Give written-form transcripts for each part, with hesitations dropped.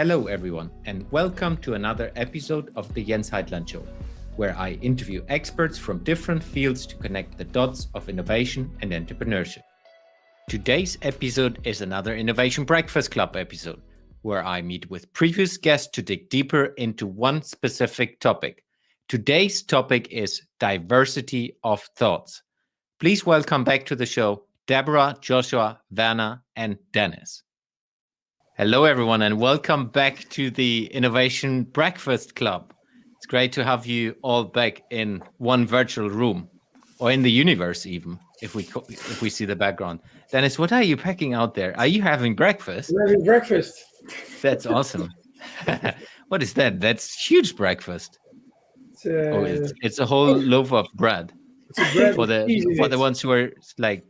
Hello, everyone, and welcome to another episode of the Jens Heitland Show, where I interview experts from different fields to connect the dots of innovation and entrepreneurship. Today's episode is another Innovation Breakfast Club episode, where I meet with previous guests to dig deeper into one specific topic. Today's topic is diversity of thoughts. Please welcome back to the show, Debora, Joshua, Werner, and Dennis. Hello, everyone, and welcome back to the Innovation Breakfast Club. It's great to have you all back in one virtual room, or in the universe even, if we see the background. Dennis, what are you packing out there? Are you having breakfast? We're having breakfast. That's awesome. What is that? That's huge breakfast. It's a whole loaf of bread. It's a bread for the ones who are like,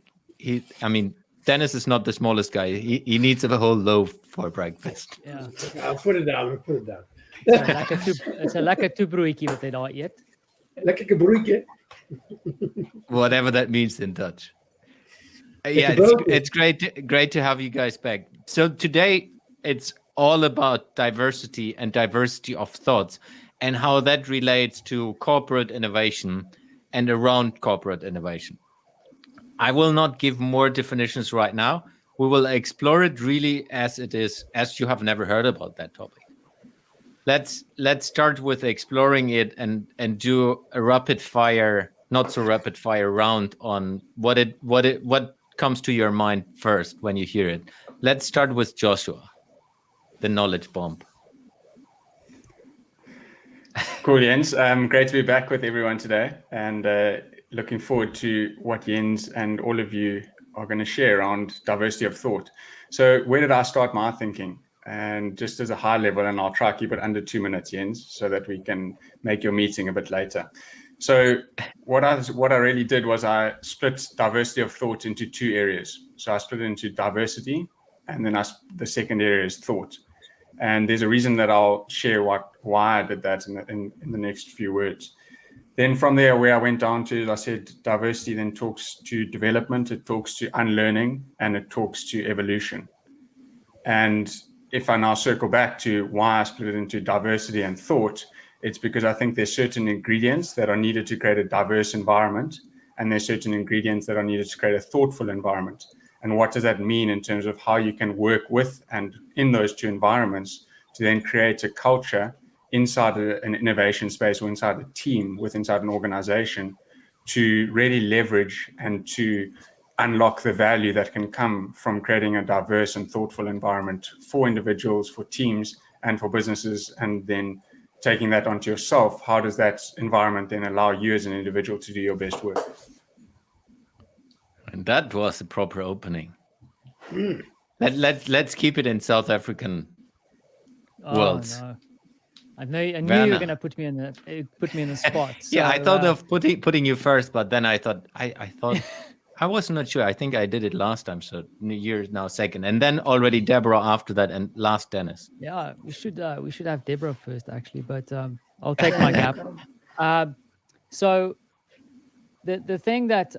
Dennis is not the smallest guy. He needs a whole loaf for breakfast. Yeah. I'll put it down. It's a lekker toebroodjie wat hy daar eet. Lekker broodje. Whatever that means in Dutch. It's great to have you guys back. So today it's all about diversity and diversity of thoughts and how that relates to corporate innovation and around corporate innovation. I will not give more definitions right now. We will explore it really as it is, as you have never heard about that topic. Let's start with exploring it and do a rapid fire, not so rapid fire round on what comes to your mind first when you hear it. Let's start with Joshua, the knowledge bomb. Cool, Jens. Great to be back with everyone today, and looking forward to what Jens and all of you are going to share around diversity of thought. So where did I start my thinking? And just as a high level, and I'll try to keep it under 2 minutes, Jens, so that we can make your meeting a bit later. So what I really did was I split diversity of thought into two areas. So I split it into diversity, and then the second area is thought. And there's a reason that I'll share why I did that in the next few words. Then from there, where I went down to, as I said, diversity then talks to development, it talks to unlearning, and it talks to evolution. And if I now circle back to why I split it into diversity and thought, it's because I think there's certain ingredients that are needed to create a diverse environment, and there's certain ingredients that are needed to create a thoughtful environment. And what does that mean in terms of how you can work with and in those two environments to then create a culture inside an innovation space or inside a team inside an organization to really leverage and to unlock the value that can come from creating a diverse and thoughtful environment for individuals, for teams, and for businesses, and then taking that onto yourself. How does that environment then allow you as an individual to do your best work? And that was a proper opening. Let's keep it in South African worlds. No. I knew you were going to put me in the spot. So, yeah, I thought of putting you first, but then I thought I was not sure. I think I did it last time, so you're now second, and then already Debora after that, and last Dennis. Yeah, we should have Debora first actually, but I'll take my gap. So the thing that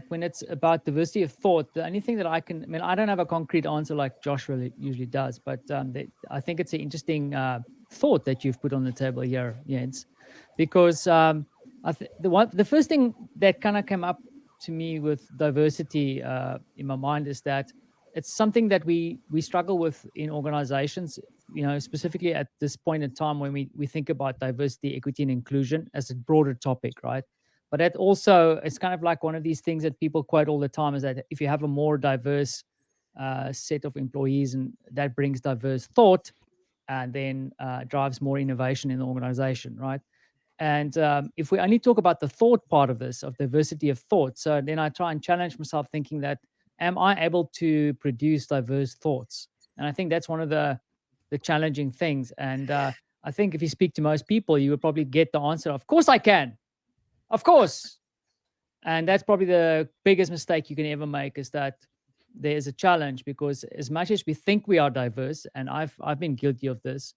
when it's about diversity of thought, the only thing that I don't have a concrete answer like Josh really usually does, but I think it's an interesting thought that you've put on the table here, Jens, because the first thing that kind of came up to me with diversity in my mind is that it's something that we struggle with in organizations, specifically at this point in time when we think about diversity, equity, and inclusion as a broader topic, right? But that also, it's kind of like one of these things that people quote all the time is that if you have a more diverse set of employees, and that brings diverse thought, and then drives more innovation in the organization, right? And if we only talk about the thought part of this, of diversity of thought, so then I try and challenge myself thinking that, am I able to produce diverse thoughts? And I think that's one of the challenging things. And I think if you speak to most people, you would probably get the answer, of course I can. Of course. And that's probably the biggest mistake you can ever make, is that there is a challenge, because as much as we think we are diverse, and I've been guilty of this,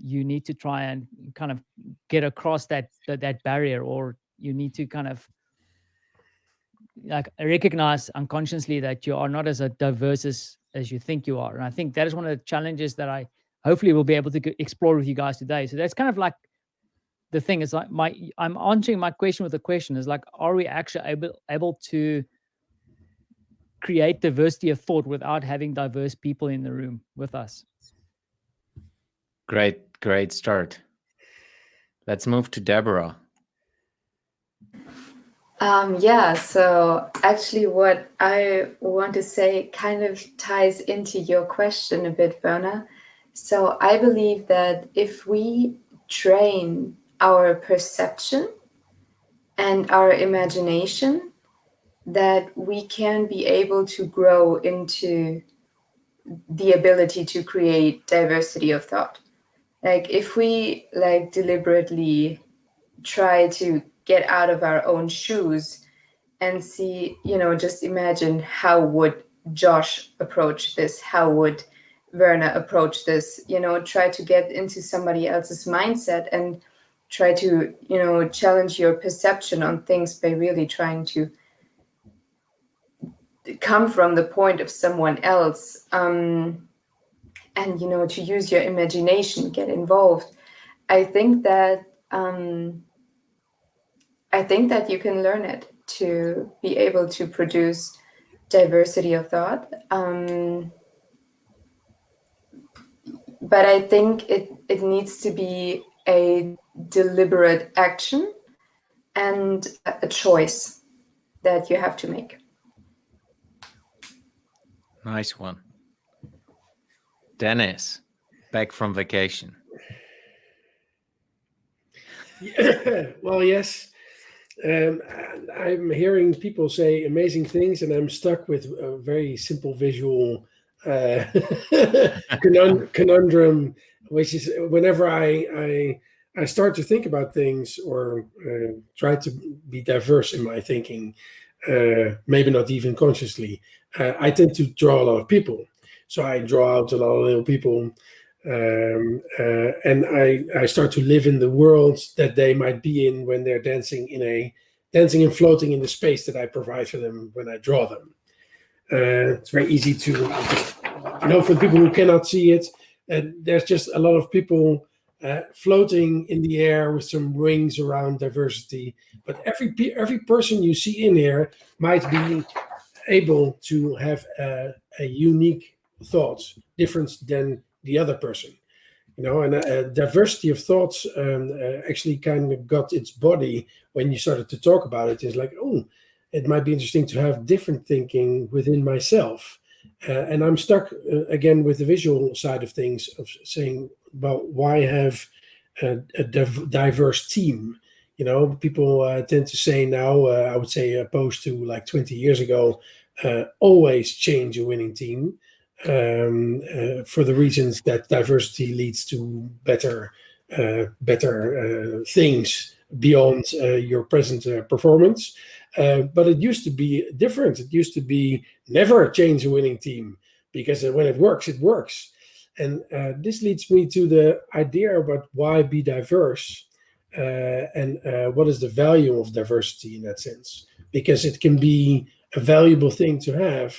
you need to try and kind of get across that barrier, or you need to kind of like recognize unconsciously that you are not as diverse as as you think you are. And I think that is one of the challenges that I hopefully will be able to explore with you guys today. So that's kind of like the thing is like I'm answering my question with a question is like, are we actually able to create diversity of thought without having diverse people in the room with us? Great start. Let's move to Debora. Yeah, so actually what I want to say kind of ties into your question a bit, Werner. So I believe that if we train our perception and our imagination, that we can be able to grow into the ability to create diversity of thought. Like if we like deliberately try to get out of our own shoes and see, just imagine how would Josh approach this? How would Werner approach this? Try to get into somebody else's mindset and try to, challenge your perception on things by really trying to come from the point of someone else, and, to use your imagination, get involved. I think that you can learn it to be able to produce diversity of thought. But I think it needs to be a deliberate action and a choice that you have to make. Nice one. Dennis, back from vacation. Well, yes. I'm hearing people say amazing things, and I'm stuck with a very simple visual conundrum, which is whenever I start to think about things or try to be diverse in my thinking, maybe not even consciously, I tend to draw a lot of people. So I draw out a lot of little people, and I start to live in the worlds that they might be in when they're dancing and floating in the space that I provide for them when I draw them. It's very easy to, for the people who cannot see it, there's just a lot of people floating in the air with some rings around diversity. But every person you see in here might be able to have a unique thoughts, different than the other person. And diversity of thoughts actually kind of got its body when you started to talk about it. It's like, oh, it might be interesting to have different thinking within myself. And I'm stuck again with the visual side of things, of saying, well, why have a diverse team? People tend to say now, I would say opposed to like 20 years ago, always change a winning team. For the reasons that diversity leads to better things beyond your present performance. But it used to be different. It used to be never change a winning team, because when it works, it works. And this leads me to the idea about why be diverse, and what is the value of diversity in that sense. Because it can be a valuable thing to have,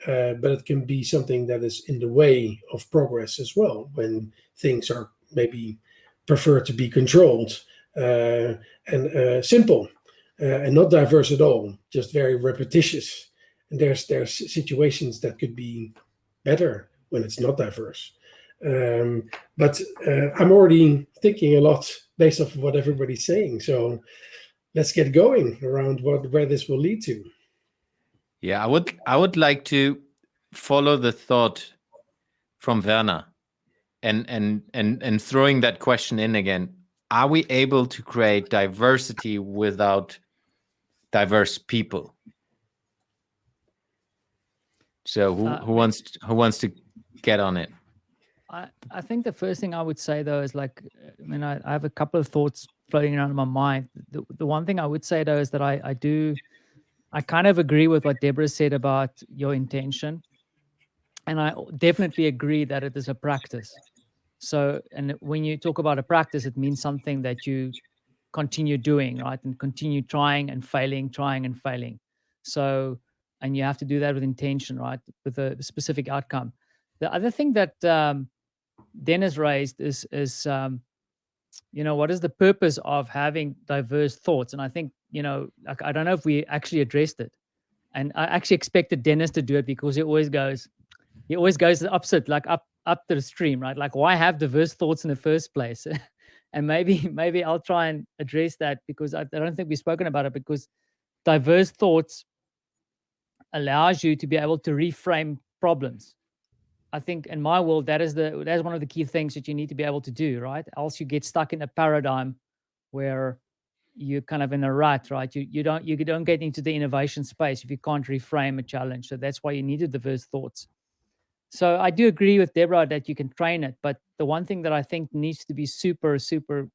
but it can be something that is in the way of progress as well, when things are maybe preferred to be controlled and simple, and not diverse at all, just very repetitious. And there's situations that could be better when it's not diverse. But I'm already thinking a lot based off of what everybody's saying. So let's get going around where this will lead to. Yeah, I would like to follow the thought from Werner and throwing that question in again. Are we able to create diversity without diverse people? So who wants to get on it? I think the first thing I would say though is like, I have a couple of thoughts floating around in my mind. The one thing I would say though is that I kind of agree with what Debora said about your intention. And I definitely agree that it is a practice. So, and when you talk about a practice, it means something that you continue doing, right? And continue trying and failing. So and you have to do that with intention, right, with a specific outcome. The other thing that Dennis raised is what is the purpose of having diverse thoughts? And I think, I don't know if we actually addressed it. And I actually expected Dennis to do it, because he always goes the opposite, like up the stream, right? Like, why have diverse thoughts in the first place? And maybe I'll try and address that, because I don't think we've spoken about it, because diverse thoughts allows you to be able to reframe problems. I think in my world, that's one of the key things that you need to be able to do, right? Else you get stuck in a paradigm where you're kind of in a rut, right? You don't get into the innovation space if you can't reframe a challenge. So that's why you need diverse thoughts. So I do agree with Debora that you can train it, but the one thing that I think needs to be super, super,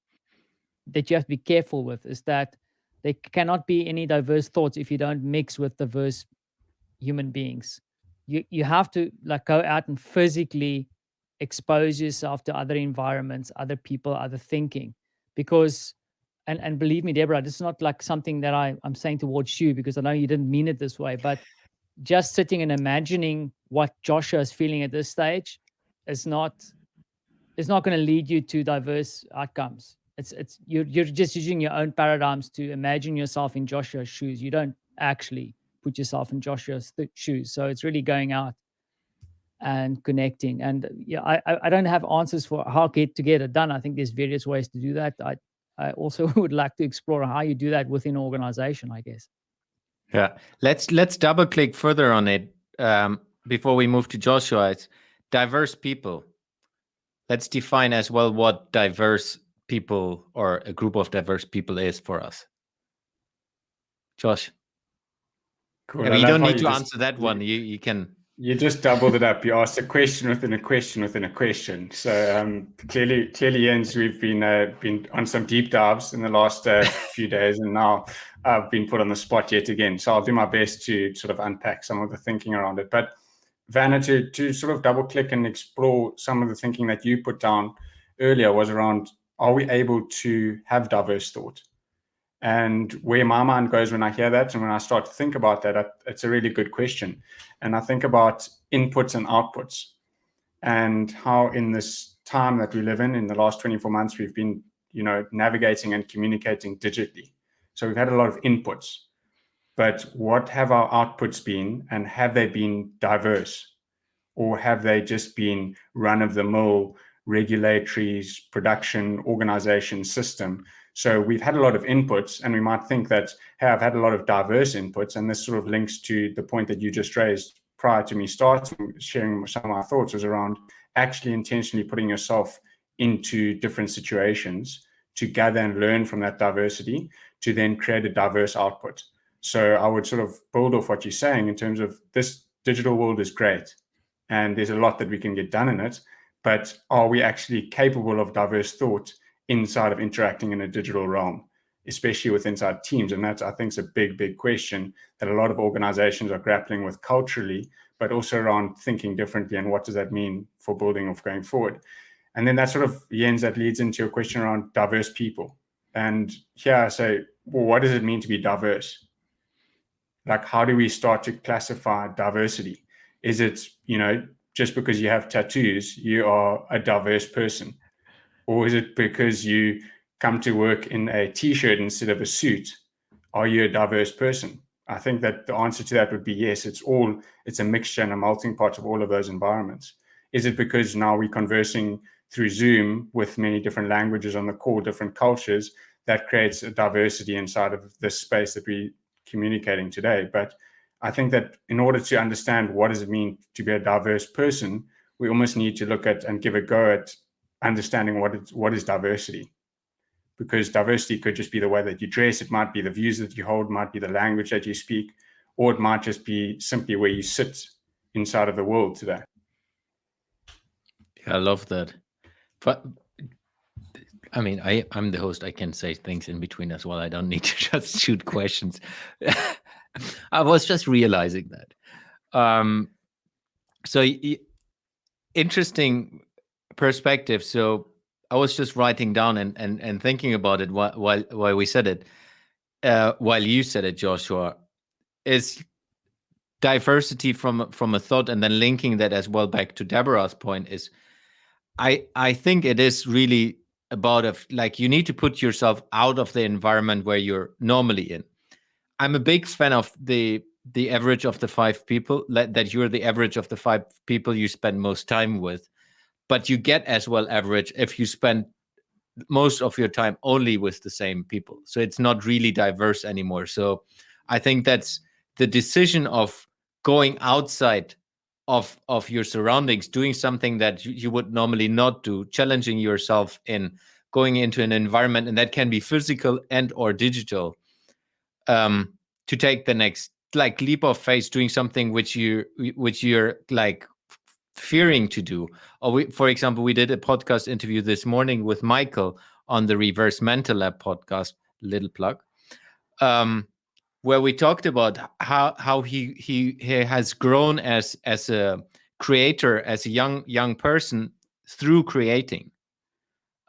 that you have to be careful with, is that there cannot be any diverse thoughts if you don't mix with diverse human beings. You have to go out and physically expose yourself to other environments, other people, other thinking, because, and believe me, Debora, this is not like something that I'm saying towards you, because I know you didn't mean it this way, but just sitting and imagining what Joshua is feeling at this stage is not going to lead you to diverse outcomes. You're just using your own paradigms to imagine yourself in Joshua's shoes. You don't actually put yourself in Joshua's shoes. So it's really going out and connecting. And I don't have answers for how to get it done. I think there's various ways to do that. I also would like to explore how you do that within an organization, I guess. Yeah, let's double click further on it before we move to Joshua. It's diverse people. Let's define as well what diverse people or a group of diverse people is for us. Josh. Cool. I mean, you don't need to answer that one. You can. You just doubled it up. You asked a question within a question within a question. So clearly, Jens, we've been on some deep dives in the last few days, and now I've been put on the spot yet again. So I'll do my best to sort of unpack some of the thinking around it. But Werner, to sort of double click and explore some of the thinking that you put down earlier was around, are we able to have diverse thought? And where my mind goes when I hear that and when I start to think about that, it's a really good question. And I think about inputs and outputs, and how in this time that we live in the last 24 months, we've been, navigating and communicating digitally. So we've had a lot of inputs, but what have our outputs been, and have they been diverse, or have they just been run-of-the-mill regulatory production organization system? So we've had a lot of inputs, and we might think that, hey, I've had a lot of diverse inputs, and this sort of links to the point that you just raised prior to me starting sharing some of my thoughts, was around actually intentionally putting yourself into different situations to gather and learn from that diversity to then create a diverse output. So I would sort of build off what you're saying in terms of this digital world is great, and there's a lot that we can get done in it, but are we actually capable of diverse thought inside of interacting in a digital realm, especially with inside teams? And that, I think, is a big, big question that a lot of organizations are grappling with culturally, but also around thinking differently, and what does that mean for building off going forward? And then that sort of, Jens, that leads into your question around diverse people. And here I say, well, what does it mean to be diverse? Like, how do we start to classify diversity? Is it, just because you have tattoos, you are a diverse person? Or is it because you come to work in a t-shirt instead of a suit? Are you a diverse person? I think that the answer to that would be yes. It's a mixture and a melting pot of all of those environments. Is it because now we're conversing through Zoom with many different languages on the call, different cultures, that creates a diversity inside of this space that we're communicating today? But I think that in order to understand what does it mean to be a diverse person, we almost need to look at and give a go at understanding what is diversity. Because diversity could just be the way that you dress, it might be the views that you hold, it might be the language that you speak, or it might just be simply where you sit inside of the world today. Yeah, I love that. But I mean, I'm the host. I can say things in between as well. I don't need to just shoot questions. I was just realizing that. So interesting perspective. So I was just writing down and thinking about it while we said it, while you said it, Joshua, is diversity from a thought, and then linking that as well back to Debora's point, is I think it is really about like you need to put yourself out of the environment where you're normally in. I'm a big fan of the average of the 5 people, that you're the average of the 5 people you spend most time with, but you get as well average if you spend most of your time only with the same people. So it's not really diverse anymore. So I think that's the decision of going outside of your surroundings, doing something that you would normally not do, challenging yourself in going into an environment, and that can be physical and or digital, to take the next like leap of faith, doing something which you're like fearing to do. Or for example, we did a podcast interview this morning with Michael on the Reverse Mental Lab podcast, little plug, where we talked about how he has grown as a creator, as a young person, through creating,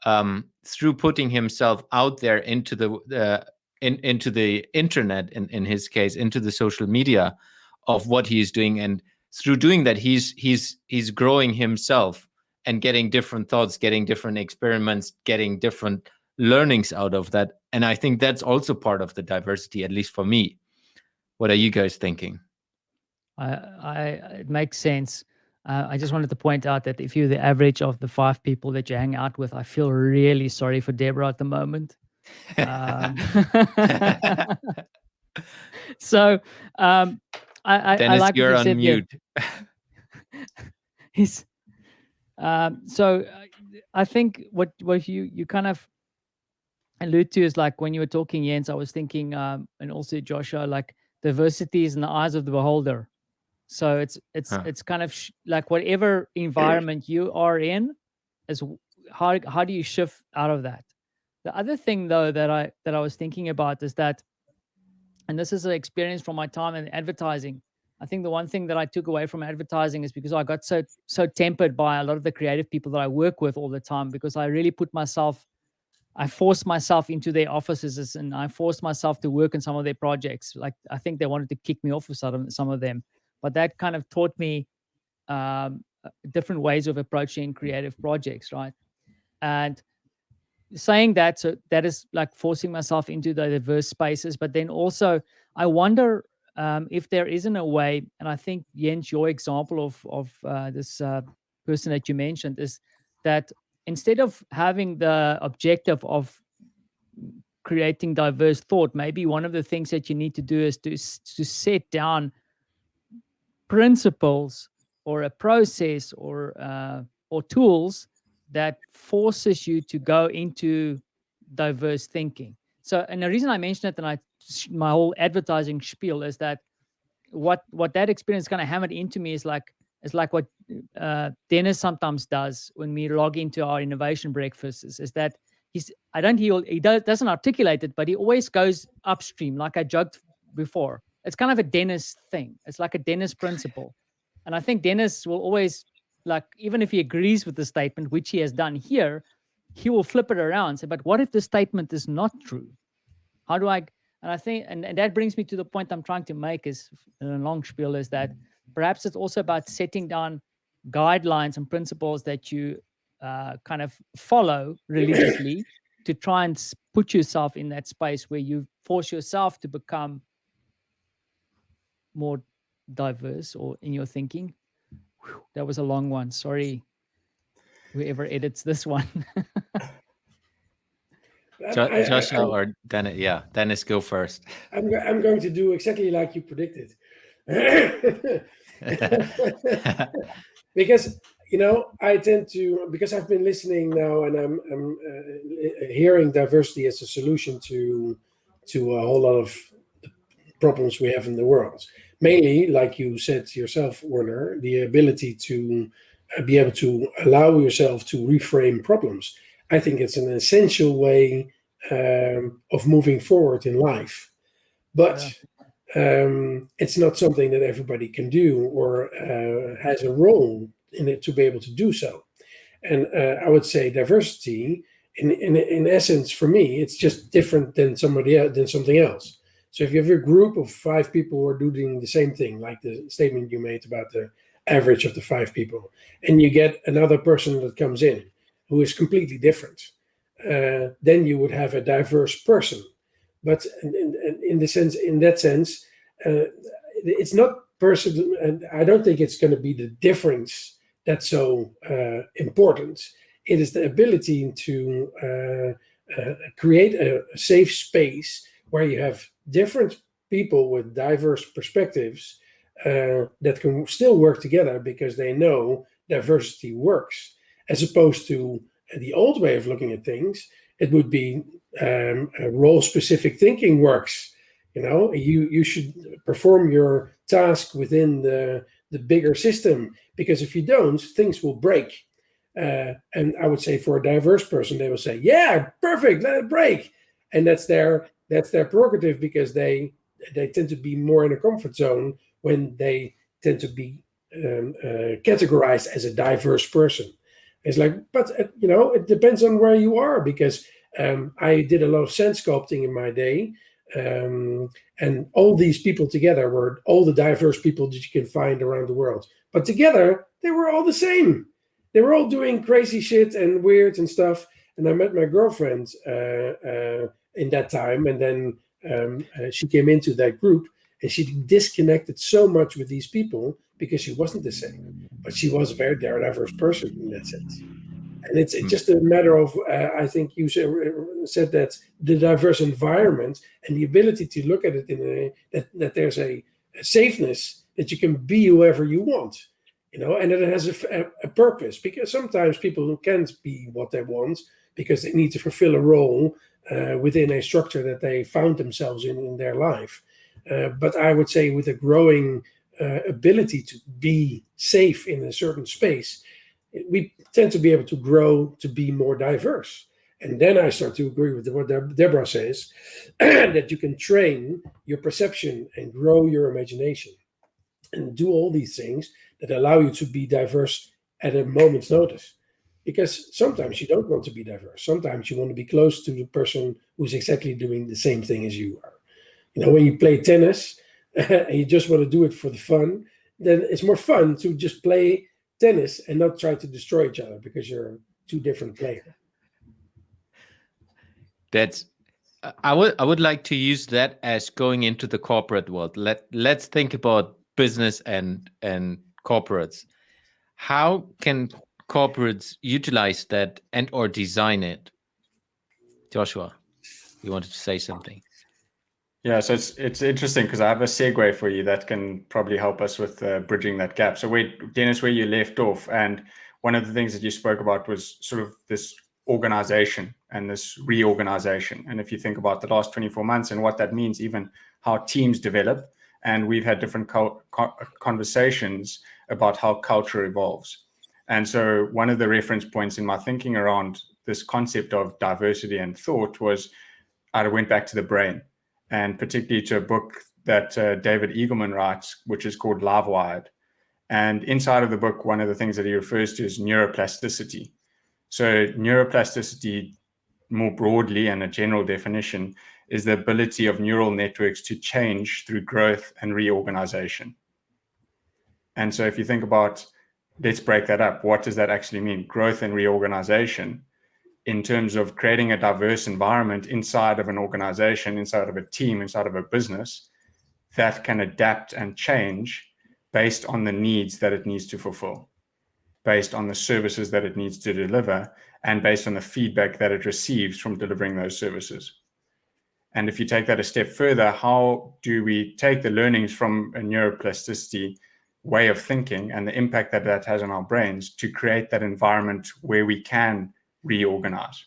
through putting himself out there into the internet, in his case, into the social media of what he's doing, and through doing that, he's growing himself and getting different thoughts, getting different experiments, getting different learnings out of that. And I think that's also part of the diversity, at least for me. What are you guys thinking? It makes sense. I just wanted to point out that if you're the average of the 5 people that you hang out with, I feel really sorry for Debora at the moment. So Dennis, I like you're what you on mute. He's so I think what you kind of allude to is, like when you were talking, Jens, I was thinking, and also Joshua, like diversity is in the eyes of the beholder. So it's kind of like whatever environment you are in, is how do you shift out of that. The other thing though that I was thinking about is that, and this is an experience from my time in advertising, I think the one thing that I took away from advertising is because I got so tempered by a lot of the creative people that I work with all the time, because I really I forced myself into their offices, and I forced myself to work on some of their projects. Like I think they wanted to kick me off with some of them, but that kind of taught me different ways of approaching creative projects, right? And saying that, so that is like forcing myself into the diverse spaces. But then also, I wonder if there isn't a way, and I think, Jens, your example of this person that you mentioned is that instead of having the objective of creating diverse thought, maybe one of the things that you need to do is to set down principles or a process or tools that forces you to go into diverse thinking. So, and the reason I mention it, and my whole advertising spiel, is that what that experience kind of hammered into me is like what Dennis sometimes does when we log into our innovation breakfasts, is that he doesn't articulate it, but he always goes upstream, like I joked before. It's kind of a Dennis thing. It's like a Dennis principle. And I think Dennis will always, like, even if he agrees with the statement, which he has done here, he will flip it around and say, but what if the statement is not true? How do I, and I think, and that brings me to the point I'm trying to make, is, in a long spiel, is that perhaps it's also about setting down guidelines and principles that you kind of follow religiously to try and put yourself in that space where you force yourself to become more diverse or in your thinking. Whew, that was a long one. Sorry, whoever edits this one. Joshua or Dennis? Yeah, Dennis, go first. I'm going to do exactly like you predicted. Because, I tend to, because I've been listening now, and I'm hearing diversity as a solution to a whole lot of problems we have in the world. Mainly, like you said yourself, Werner, the ability to be able to allow yourself to reframe problems. I think it's an essential way of moving forward in life. But it's not something that everybody can do or has a role in it to be able to do so. And I would say diversity, in essence, for me, it's just different than something else. So if you have a group of 5 people who are doing the same thing, like the statement you made about the average of the 5 people, and you get another person that comes in who is completely different, then you would have a diverse person. But in that sense, it's not person, and I don't think it's going to be the difference that's so important. It is the ability to create a safe space where you have different people with diverse perspectives that can still work together because they know diversity works, as opposed to the old way of looking at things. It would be role-specific thinking works. You should perform your task within the bigger system, because if you don't, things will break. And I would say for a diverse person, they will say, "Yeah, perfect, let it break," and that's their prerogative, because they tend to be more in a comfort zone when they tend to be categorized as a diverse person. It's like, but it depends on where you are, because I did a lot of sand sculpting in my day, and all these people together were all the diverse people that you can find around the world. But together, they were all the same. They were all doing crazy shit and weird and stuff. And I met my girlfriend in that time, and then she came into that group, and she disconnected so much with these people because she wasn't the same, but she was a very diverse person in that sense. And it's just a matter of, I think you said that the diverse environment and the ability to look at it in that there's a safeness that you can be whoever you want, and that it has a purpose, because sometimes people can't be what they want because they need to fulfill a role within a structure that they found themselves in their life. But I would say with a growing ability to be safe in a certain space, we tend to be able to grow to be more diverse. And then I start to agree with what Debora says, that you can train your perception and grow your imagination and do all these things that allow you to be diverse at a moment's notice. Because sometimes you don't want to be diverse. Sometimes you want to be close to the person who's exactly doing the same thing as you are. When you play tennis and you just want to do it for the fun, then it's more fun to just play tennis and not try to destroy each other because you're two different players. I would like to use that as going into the corporate world. Let's think about business and corporates. How can corporates utilize that and or design it? Joshua, you wanted to say something? Yeah, so it's interesting because I have a segue for you that can probably help us with bridging that gap. So Dennis, where you left off, and one of the things that you spoke about was sort of this organization and this reorganization. And if you think about the last 24 months and what that means, even how teams develop, and we've had different conversations about how culture evolves. And so one of the reference points in my thinking around this concept of diversity and thought was I went back to the brain, and particularly to a book that David Eagleman writes, which is called Live Wired. And inside of the book, one of the things that he refers to is neuroplasticity. So neuroplasticity, more broadly and a general definition, is the ability of neural networks to change through growth and reorganization. And so if you think about, let's break that up. What does that actually mean? Growth and reorganization in terms of creating a diverse environment inside of an organization, inside of a team, inside of a business that can adapt and change based on the needs that it needs to fulfill, based on the services that it needs to deliver, and based on the feedback that it receives from delivering those services. And if you take that a step further, how do we take the learnings from a neuroplasticity way of thinking and the impact that that has on our brains to create that environment where we can reorganize?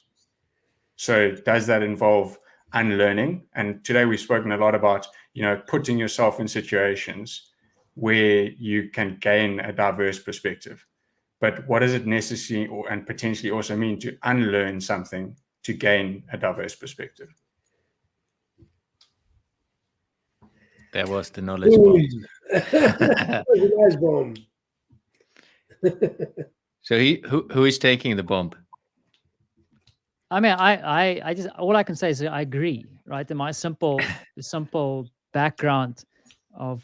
So does that involve unlearning? And today we've spoken a lot about, putting yourself in situations where you can gain a diverse perspective. But what does it necessarily and potentially also mean to unlearn something to gain a diverse perspective? There was the knowledge bomb. That was a nice bomb. So who is taking the bomb? I mean, I just, all I can say is I agree, right? In my simple background of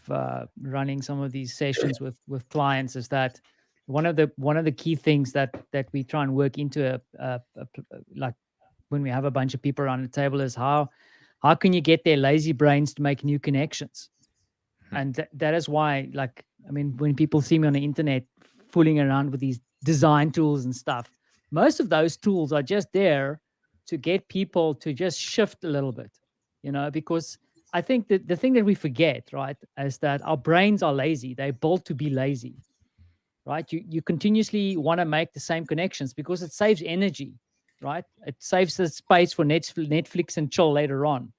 running some of these sessions with clients is that one of the key things that we try and work into like when we have a bunch of people around the table is how can you get their lazy brains to make new connections? And that is why, like, I mean, when people see me on the internet fooling around with these design tools and stuff, most of those tools are just there to get people to just shift a little bit, because I think that the thing that we forget, right, is that our brains are lazy. They're built to be lazy, right? You continuously want to make the same connections because it saves energy, right? It saves the space for Netflix and chill later on.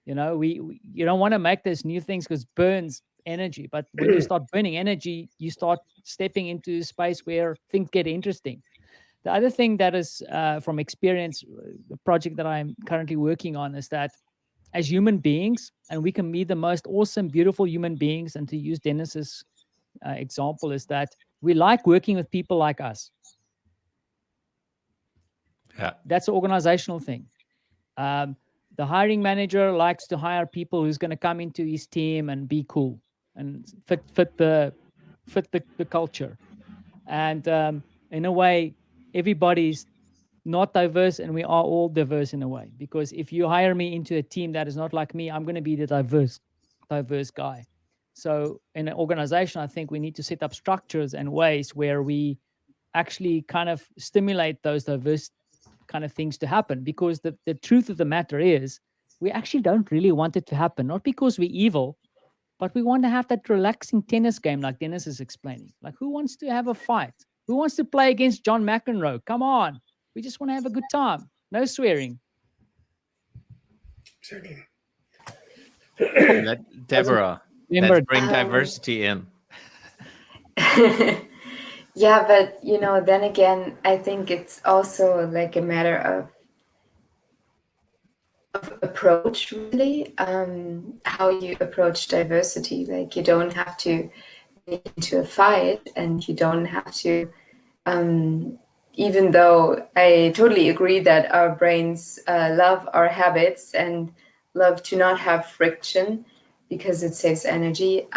You don't want to make those new things because it burns energy. But when you start burning energy, you start stepping into space where things get interesting. The other thing that is from experience, the project that I'm currently working on is that as human beings, and we can be the most awesome, beautiful human beings, and to use Dennis's example is that we like working with people like us. Yeah. That's an organizational thing. The hiring manager likes to hire people who's going to come into his team and be cool and fit the culture. And in a way, everybody's not diverse, and we are all diverse in a way. Because if you hire me into a team that is not like me, I'm going to be the diverse guy. So in an organization, I think we need to set up structures and ways where we actually kind of stimulate those diverse kind of things to happen. Because the truth of the matter is, we actually don't really want it to happen. Not because we're evil, but we want to have that relaxing tennis game like Dennis is explaining. Like, who wants to have a fight? Who wants to play against John McEnroe? Come on. We just want to have a good time. No swearing. Exactly. Debora, let's bring diversity in. Yeah, but then again, I think it's also like a matter of approach, really. How you approach diversity. Like, you don't have to make it into a fight, and you don't have to. Even though I totally agree that our brains love our habits and love to not have friction because it saves energy.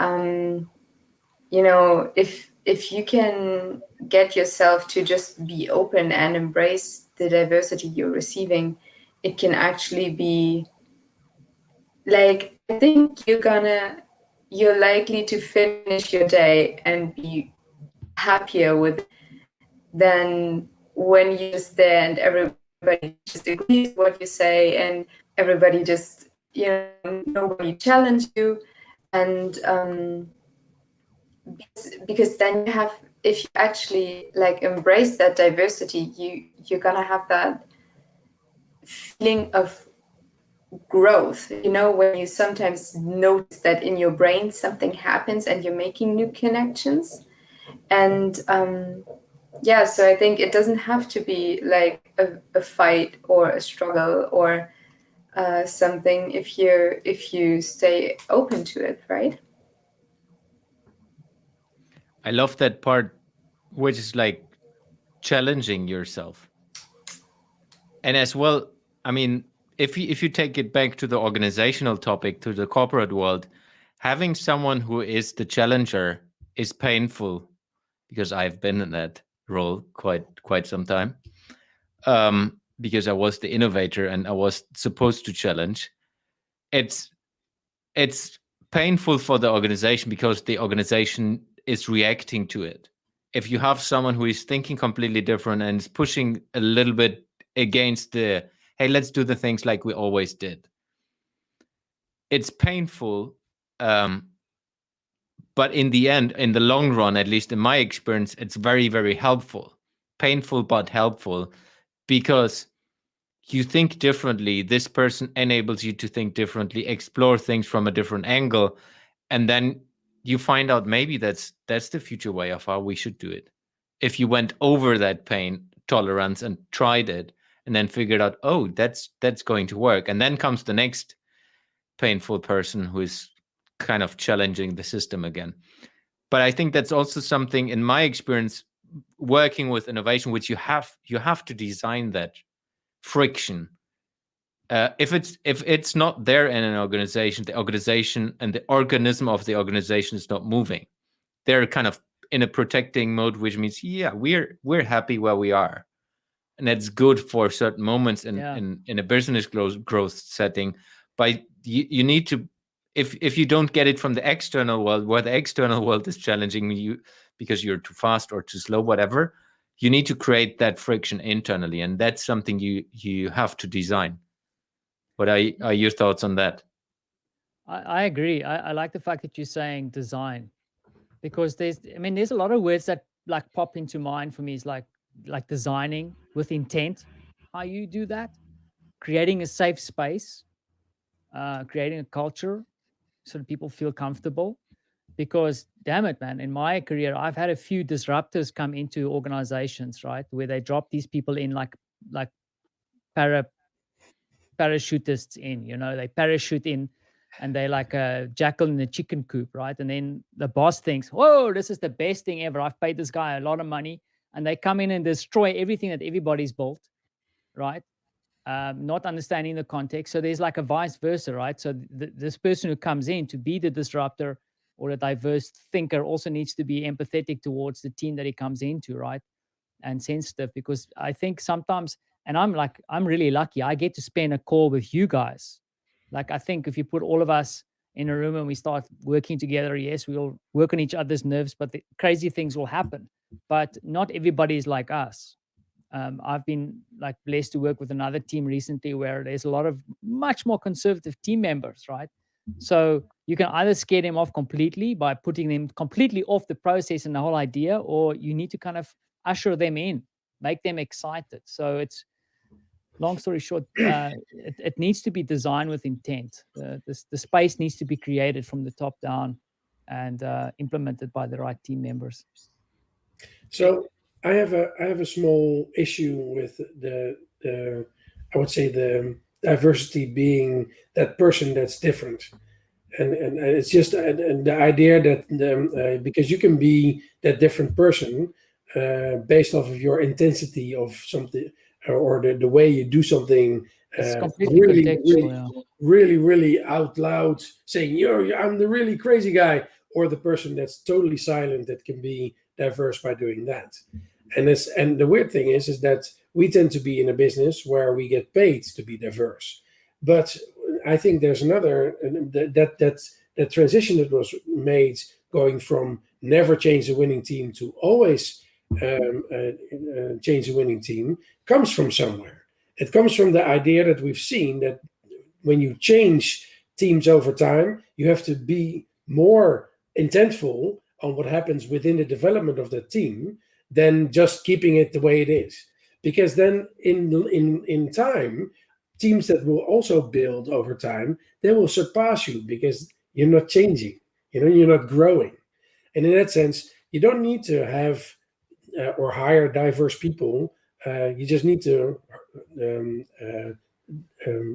If you can get yourself to just be open and embrace the diversity you're receiving, it can actually be like, I think you're likely to finish your day and be happier with it than when you're just there and everybody just agrees what you say and everybody just, nobody challenge you. And because then you have, if you actually like embrace that diversity, you're gonna have that feeling of growth, when you sometimes notice that in your brain something happens and you're making new connections. And so I think it doesn't have to be like a fight or a struggle or something if you stay open to it, right? I love that part, which is like challenging yourself. And as well, I mean, if you take it back to the organizational topic, to the corporate world, having someone who is the challenger is painful, because I've been in that role quite some time. Because I was the innovator and I was supposed to challenge. It's painful for the organization because the organization is reacting to it. If you have someone who is thinking completely different and is pushing a little bit against the, hey, let's do the things like we always did, it's painful. But in the end, in the long run, at least in my experience, it's very, very helpful. Painful, but helpful, because you think differently. This person enables you to think differently, explore things from a different angle. And then you find out maybe that's the future way of how we should do it. If you went over that pain tolerance and tried it and then figured out, oh, that's going to work. And then comes the next painful person who is kind of challenging the system again. But I think that's also something in my experience working with innovation, which you have to design that friction. If it's not there in an organization, the organization and the organism of the organization is not moving. They're kind of in a protecting mode, which means, yeah, we're happy where we are, and that's good for certain moments in a business growth setting. But you need to, if you don't get it from the external world, where the external world is challenging you because you're too fast or too slow, whatever, you need to create that friction internally, and that's something you have to design. What are your thoughts on that? I agree. I like the fact that you're saying design, because there's a lot of words that like pop into mind for me. Is like designing with intent. How you do that? Creating a safe space, creating a culture so that people feel comfortable. Because damn it, man, in my career, I've had a few disruptors come into organizations, right, where they drop these people in like parachutists in, they parachute in, and they like a jackal in a chicken coop, right? And then the boss thinks, whoa, this is the best thing ever. I've paid this guy a lot of money. And they come in and destroy everything that everybody's built, right? Not understanding the context. So there's like a vice versa, right? So this person who comes in to be the disruptor or a diverse thinker also needs to be empathetic towards the team that he comes into, right? And sensitive, because I think sometimes, and I'm really lucky, I get to spend a call with you guys. Like, I think if you put all of us in a room and we start working together, yes, we'll work on each other's nerves, but the crazy things will happen. But not everybody is like us. I've been like blessed to work with another team recently where there's a lot of much more conservative team members, right? So you can either scare them off completely by putting them completely off the process and the whole idea, or you need to kind of usher them in, make them excited. So it's, long story short, it needs to be designed with intent. The space needs to be created from the top down and implemented by the right team members. So I have a small issue with the I would say the diversity being that person that's different, and it's just and the idea that because you can be that different person based off of your intensity of something or the way you do something, It's completely contextual, really out loud saying, I'm the really crazy guy, or the person that's totally silent that can be diverse by doing that. And the weird thing is that we tend to be in a business where we get paid to be diverse. But I think there's another that transition that was made, going from never change a winning team to always change a winning team, comes from somewhere. It comes from the idea that we've seen that when you change teams over time, you have to be more intentful on what happens within the development of the team than just keeping it the way it is. Because then in time, teams that will also build over time, they will surpass you because you're not changing, you're not growing. And in that sense, you don't need to have or hire diverse people. You just need to,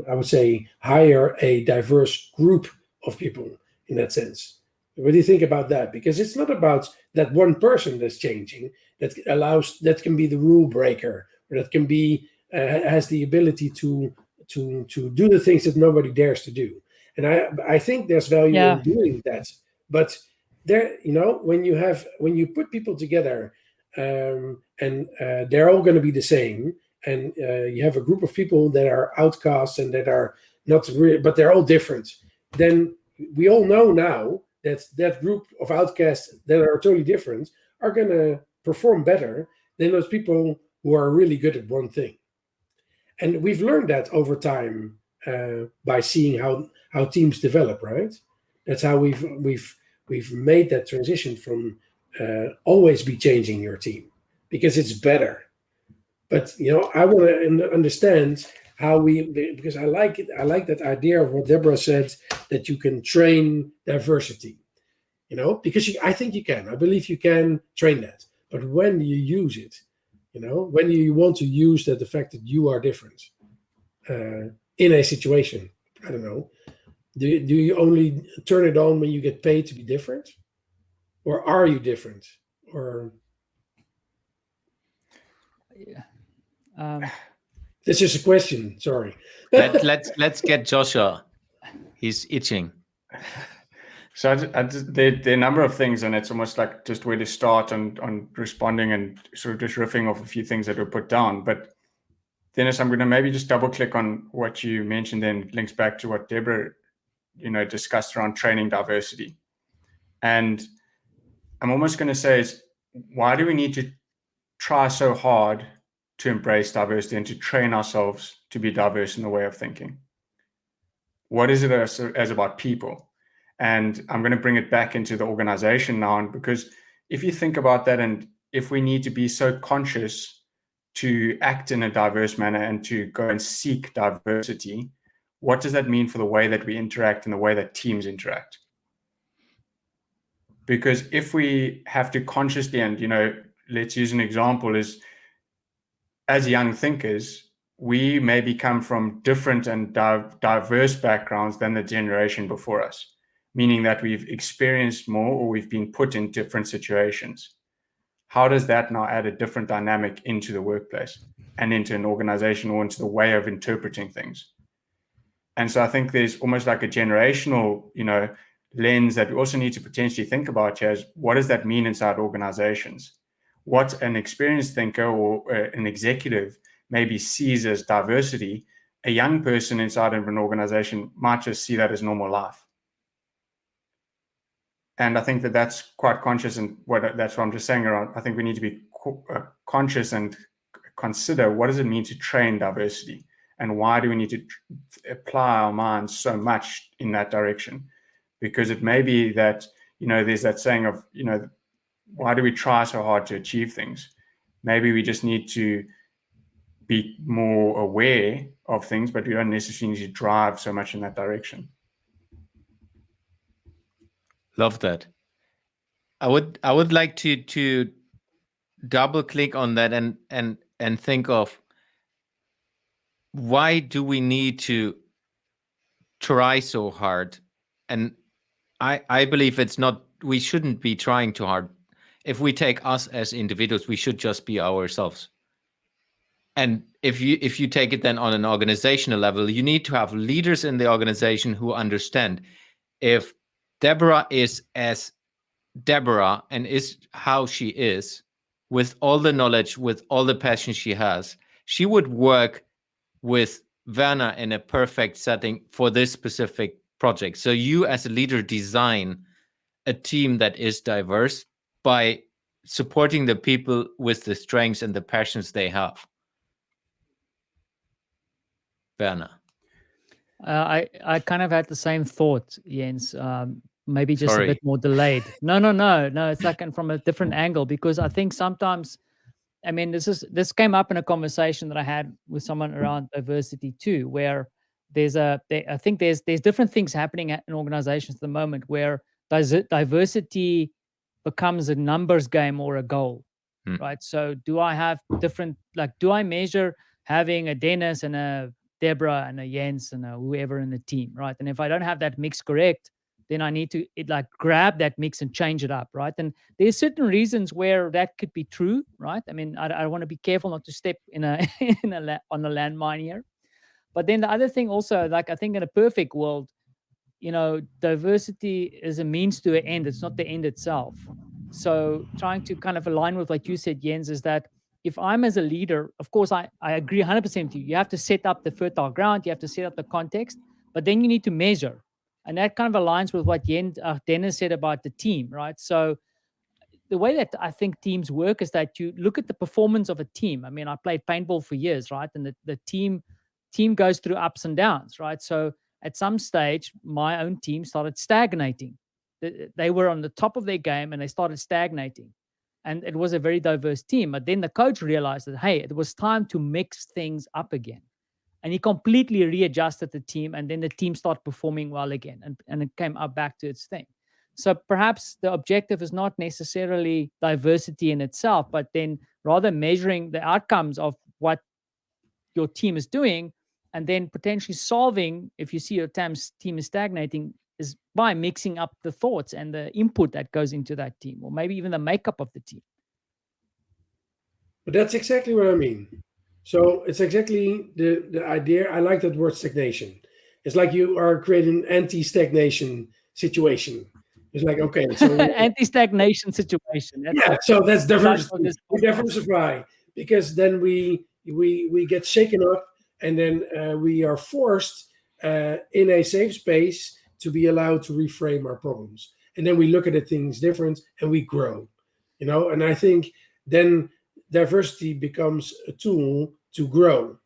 I would say, hire a diverse group of people in that sense. What do you think about that? Because it's not about that one person that's changing, that can be the rule breaker, or that can be has the ability to do the things that nobody dares to do. And I think there's value in doing that. But there, when you put people together and they're all going to be the same, and you have a group of people that are outcasts and that are not real, but they're all different, then we all know now that group of outcasts that are totally different are going to perform better than those people who are really good at one thing. And we've learned that over time by seeing how teams develop, right? That's how we've made that transition from always be changing your team because it's better. But I want to understand how because I like it. I like that idea of what Debora said, that you can train diversity. Because I think you can. I believe you can train that. But when do you use it? When do you want to use the fact that you are different in a situation? I don't know. Do you only turn it on when you get paid to be different, or are you different? Or This is a question. Sorry. Let's get Joshua. He's itching. So there are a number of things, and it's almost like just where to start on responding and sort of just riffing off a few things that were put down. But Dennis, I'm going to maybe just double click on what you mentioned, then links back to what Debora, discussed around training diversity. And I'm almost going to say is, why do we need to try so hard to embrace diversity and to train ourselves to be diverse in the way of thinking? What is it as about people? And I'm going to bring it back into the organization now, because if you think about that, and if we need to be so conscious to act in a diverse manner and to go and seek diversity, what does that mean for the way that we interact and the way that teams interact? Because if we have to consciously, and let's use an example, is as young thinkers, we maybe come from different and diverse backgrounds than the generation before us, meaning that we've experienced more or we've been put in different situations. How does that now add a different dynamic into the workplace and into an organization or into the way of interpreting things? And so I think there's almost like a generational, lens that we also need to potentially think about here is, what does that mean inside organizations? What an experienced thinker or an executive maybe sees as diversity, a young person inside of an organization might just see that as normal life. And I think that that's quite conscious, and that's what I'm just saying around. I think we need to be conscious and consider, what does it mean to train diversity, and why do we need to apply our minds so much in that direction? Because it may be that, there's that saying of, why do we try so hard to achieve things? Maybe we just need to be more aware of things, but we don't necessarily need to drive so much in that direction. Love that. I would like to double click on that and think of, why do we need to try so hard? And I believe it's not, we shouldn't be trying too hard. If we take us as individuals, we should just be ourselves. And if you take it then on an organizational level, you need to have leaders in the organization who understand, if Debora is as Debora and is how she is, with all the knowledge, with all the passion she has, she would work with Werner in a perfect setting for this specific project. So you as a leader design a team that is diverse by supporting the people with the strengths and the passions they have. Werner. I kind of had the same thought, Jens. Maybe just Sorry. a bit more delayed. No. It's like from a different angle, because I think sometimes, this came up in a conversation that I had with someone around diversity too, where I think there's different things happening in organizations at the moment where diversity becomes a numbers game or a goal, right? So do I have different, do I measure having a Dennis and a Debora and a Jens and a whoever in the team, right? And if I don't have that mix correct, then I need to grab that mix and change it up, right? And there's certain reasons where that could be true, right? I want to be careful not to step on a landmine here. But then the other thing also, I think in a perfect world, diversity is a means to an end. It's not the end itself. So trying to kind of align with what you said, Jens, is that if I'm as a leader, of course, I agree 100% with you. You have to set up the fertile ground. You have to set up the context, but then you need to measure. And that kind of aligns with what Dennis said about the team, right? So the way that I think teams work is that you look at the performance of a team. I played paintball for years, right? And the team goes through ups and downs, right? So at some stage, my own team started stagnating. They were on the top of their game and they started stagnating. And it was a very diverse team. But then the coach realized that, hey, it was time to mix things up again. And he completely readjusted the team, and then the team started performing well again, and it came up back to its thing. So perhaps the objective is not necessarily diversity in itself, but then rather measuring the outcomes of what your team is doing, and then potentially solving, if you see your team is stagnating, is by mixing up the thoughts and the input that goes into that team, or maybe even the makeup of the team. But that's exactly what I mean. So it's exactly the idea. I like that word stagnation. It's like you are creating an anti-stagnation situation. It's like, okay, so anti-stagnation situation. So that's diversity. We diversify because then we get shaken up, and then we are forced in a safe space to be allowed to reframe our problems, and then we look at the things different and we grow. And I think then diversity becomes a tool to grow.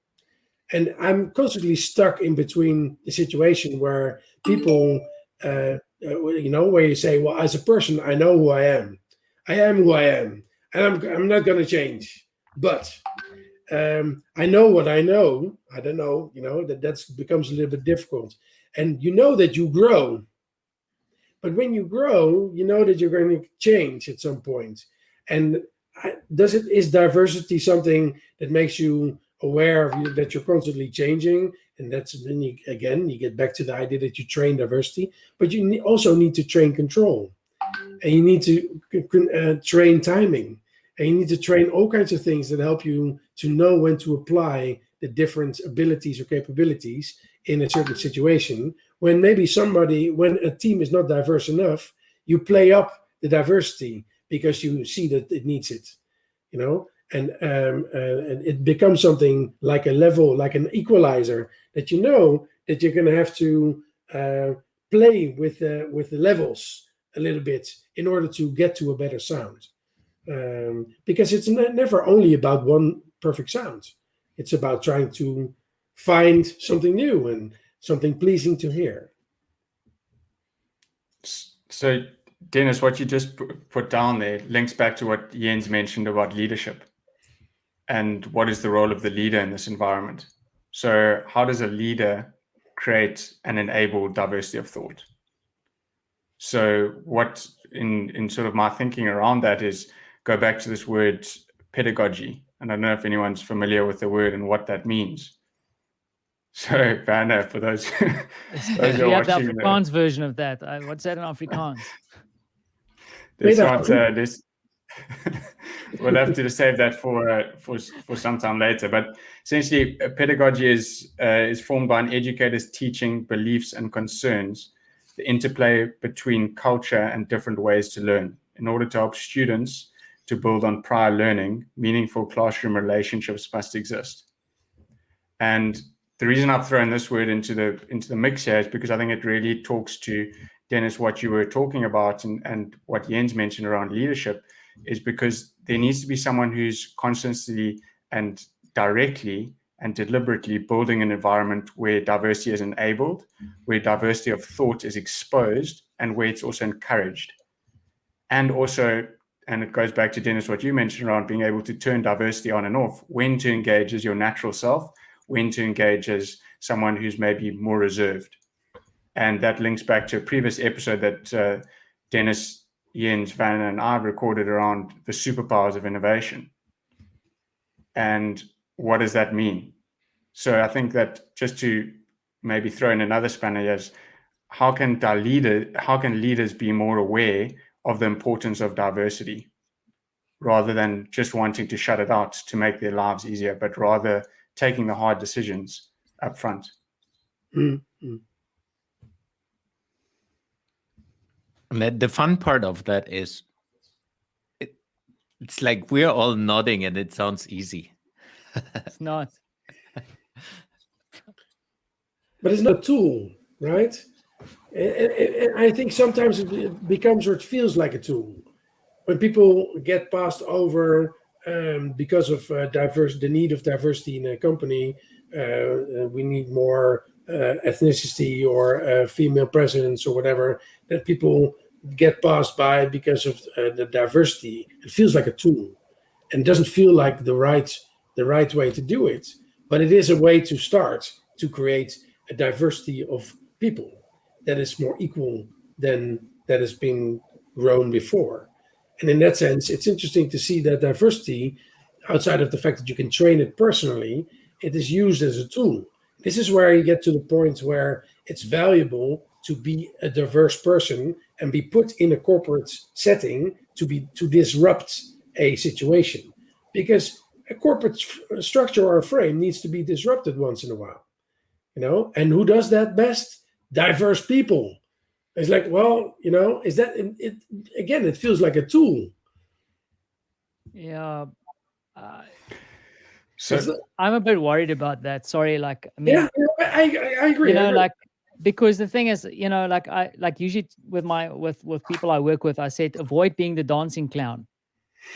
And I'm constantly stuck in between the situation where people, where you say, well, as a person, I know who I am. I am who I am. And I'm not going to change. But I know what I know. I don't know, that becomes a little bit difficult. And you know that you grow. But when you grow, you know that you're going to change at some point. And is diversity something that makes you aware of that you're constantly changing? And then you get back to the idea that you train diversity, but you also need to train control, and you need to train timing, and you need to train all kinds of things that help you to know when to apply the different abilities or capabilities in a certain situation. When when a team is not diverse enough, you play up the diversity because you see that it needs it, and it becomes something like a level, like an equalizer, that that you're going to have to play with the levels a little bit in order to get to a better sound, because it's never only about one perfect sound. It's about trying to find something new and something pleasing to hear. So, Dennis, what you just put down there links back to what Jens mentioned about leadership and what is the role of the leader in this environment. So how does a leader create and enable diversity of thought? So what in sort of my thinking around that is go back to this word pedagogy. And I don't know if anyone's familiar with the word and what that means. So, Werner, for those who are we have the Afrikaans version of that. What's that in Afrikaans? We'll have to save that for some time later. But essentially, pedagogy is formed by an educator's teaching, beliefs, and concerns, the interplay between culture and different ways to learn, in order to help students to build on prior learning. Meaningful classroom relationships must exist. And the reason I've thrown this word into the mix here is because I think it really talks to, Dennis, what you were talking about and what Jens mentioned around leadership, is because there needs to be someone who's constantly and directly and deliberately building an environment where diversity is enabled, where diversity of thought is exposed, and where it's also encouraged. And also, and it goes back to, Dennis, what you mentioned around being able to turn diversity on and off, when to engage as your natural self, when to engage as someone who's maybe more reserved. And that links back to a previous episode that Dennis, Jens, Werner, and I have recorded around the superpowers of innovation. And what does that mean? So I think that just to maybe throw in another spanner is, how can leaders be more aware of the importance of diversity, rather than just wanting to shut it out to make their lives easier, but rather taking the hard decisions up front? Mm-hmm. And the fun part of that is it's like we're all nodding and it sounds easy. It's not. But it's not a tool, right? And I think sometimes it becomes, or it feels like a tool. When people get passed over because of the need of diversity in a company, we need more ethnicity or female presence or whatever, that people get passed by because of the diversity. It feels like a tool, and doesn't feel like the right way to do it. But it is a way to start to create a diversity of people that is more equal than that has been grown before. And in that sense, it's interesting to see that diversity, outside of the fact that you can train it personally, it is used as a tool. This is where you get to the point where it's valuable to be a diverse person and be put in a corporate setting to disrupt a situation. Because a corporate structure or a frame needs to be disrupted once in a while, and who does that best? Diverse people. It's like, well, is that it? Again, it feels like a tool. Yeah. So I'm a bit worried about that. Sorry, I agree. I agree. Because the thing is, I usually with people I work with, I said avoid being the dancing clown.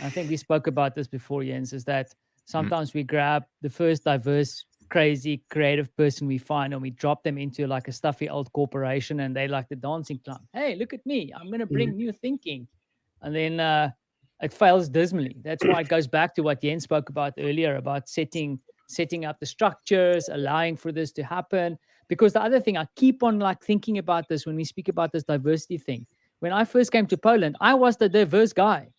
I think we spoke about this before, Jens, is that sometimes we grab the first diverse, crazy, creative person we find and we drop them into like a stuffy old corporation and they like the dancing clown. Hey, look at me. I'm going to bring new thinking. And then it fails dismally. That's why it goes back to what Jens spoke about earlier about setting up the structures, allowing for this to happen. Because the other thing, I keep on thinking about this when we speak about this diversity thing. When I first came to Poland, I was the diverse guy.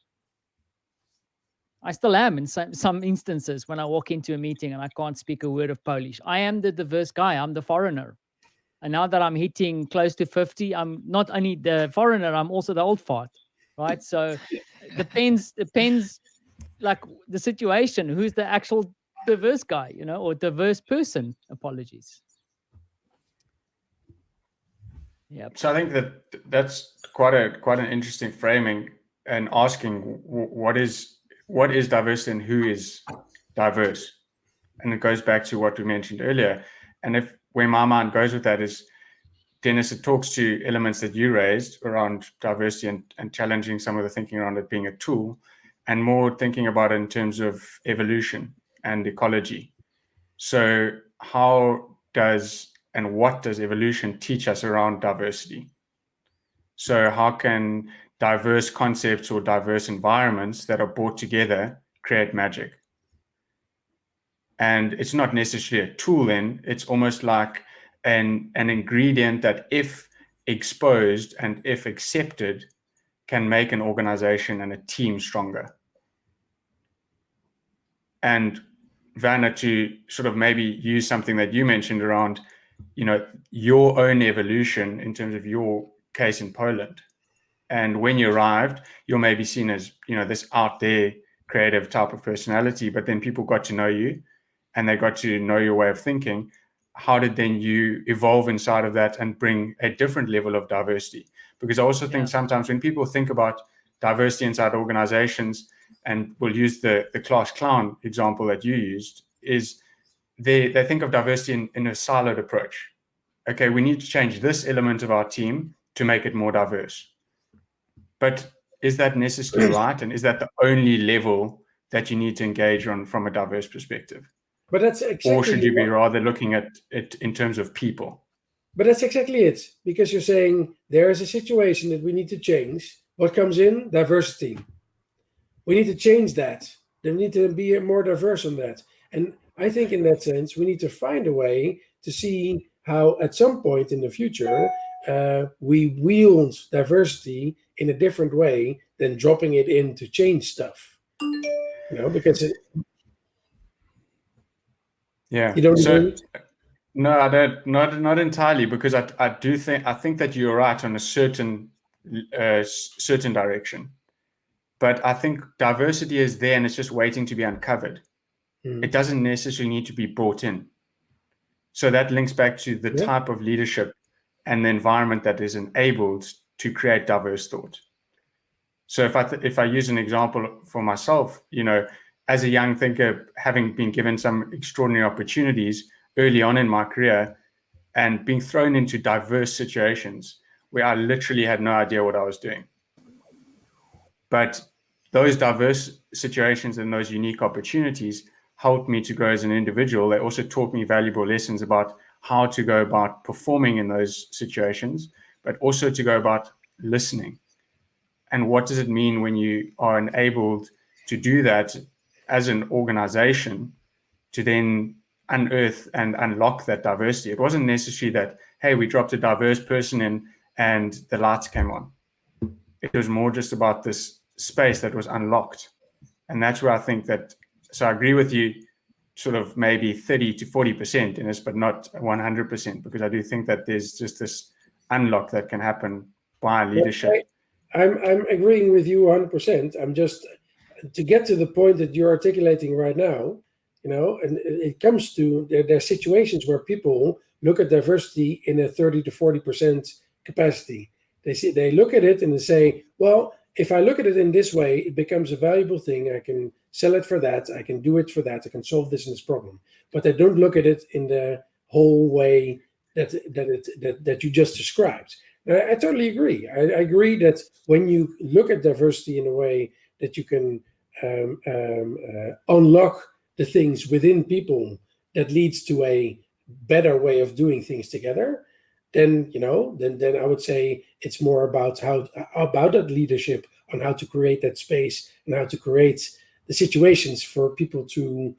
I still am in some instances when I walk into a meeting and I can't speak a word of Polish. I am the diverse guy. I'm the foreigner. And now that I'm hitting close to 50, I'm not only the foreigner, I'm also the old fart, right? So it depends like the situation, who's the actual diverse guy, or diverse person. Apologies. Yeah. So I think that's quite an interesting framing and asking what is diversity and who is diverse. And it goes back to what we mentioned earlier. And where my mind goes with that is, Dennis, it talks to elements that you raised around diversity and challenging some of the thinking around it being a tool, and more thinking about it in terms of evolution and ecology. So how does and what does evolution teach us around diversity? So how can diverse concepts or diverse environments that are brought together create magic? And it's not necessarily a tool then, it's almost like an ingredient that, if exposed and if accepted, can make an organization and a team stronger. And Werner, to sort of maybe use something that you mentioned around, your own evolution in terms of your case in Poland. And when you arrived, you're maybe seen as, this out there creative type of personality, but then people got to know you and they got to know your way of thinking. How did then you evolve inside of that and bring a different level of diversity? Because I also think sometimes when people think about diversity inside organizations, and we'll use the class clown example that you used, is they think of diversity in a siloed approach. Okay, we need to change this element of our team to make it more diverse. But is that necessarily right? And is that the only level that you need to engage on from a diverse perspective? But that's exactly. Or should you be rather looking at it in terms of people? But that's exactly it. Because you're saying there is a situation that we need to change. What comes in? Diversity. We need to change that. There need to be more diverse on that. And I think in that sense, we need to find a way to see how at some point in the future, we wield diversity in a different way than dropping it in to change stuff. Because yeah. You don't agree? No, I don't. Not entirely, because I think that you're right on a certain direction. But I think diversity is there and it's just waiting to be uncovered. It doesn't necessarily need to be brought in. So that links back to the type of leadership and the environment that is enabled to create diverse thought. So if I use an example for myself, as a young thinker, having been given some extraordinary opportunities early on in my career and being thrown into diverse situations where I literally had no idea what I was doing. But those diverse situations and those unique opportunities helped me to grow as an individual. They also taught me valuable lessons about how to go about performing in those situations, but also to go about listening. And what does it mean when you are enabled to do that as an organization, to then unearth and unlock that diversity? It wasn't necessarily that, hey, we dropped a diverse person in and the lights came on. It was more just about this space that was unlocked. And that's where I think that, so I agree with you, sort of maybe 30 to 40% in this, but not 100%, because I do think that there's just this unlock that can happen by leadership. I'm agreeing with you 100%. I'm just to get to the point that you're articulating right now, and it comes to there are situations where people look at diversity in a 30 to 40% capacity. They look at it and they say, well, if I look at it in this way, it becomes a valuable thing. I can sell it for that. I can do it for that. I can solve this and this problem. But they don't look at it in the whole way that you just described. I totally agree. I agree that when you look at diversity in a way that you can unlock the things within people that leads to a better way of doing things together, then I would say it's more about that leadership on how to create that space and how to create the situations for people to